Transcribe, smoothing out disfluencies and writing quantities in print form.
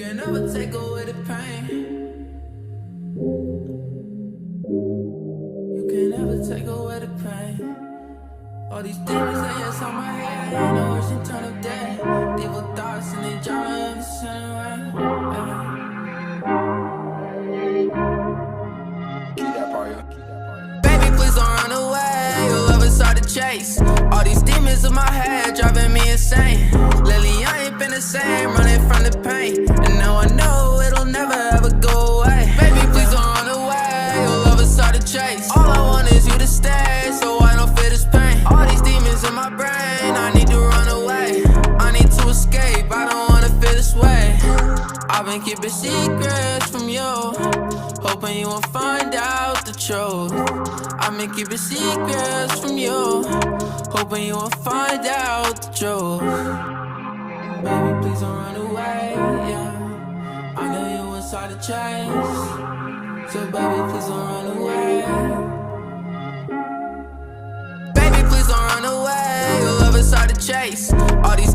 can never take away the pain. You can never take away the pain. All these demons they just on my head, ain't no urgent turn of day. Evil thoughts and they driving the center around. Baby, please don't run away. Your love is hard to chase. All these demons in my head driving me insane. Lately I ain't been the same, running from the pain. And now I know it'll never ever go away. Baby, please don't run away. Your love is hard to chase. All I want is you to stay, so I don't feel this pain. All these demons in my brain, I need to run away. I need to escape, I don't wanna feel this way. I've been keeping secrets from you, hoping you won't find out the truth. I've been keeping secrets from you, hoping you won't find out the truth. Baby, please don't run away, yeah. I know you was hard to chase, so baby, please don't run away. Baby, please don't run away. Your love is hard to chase. All these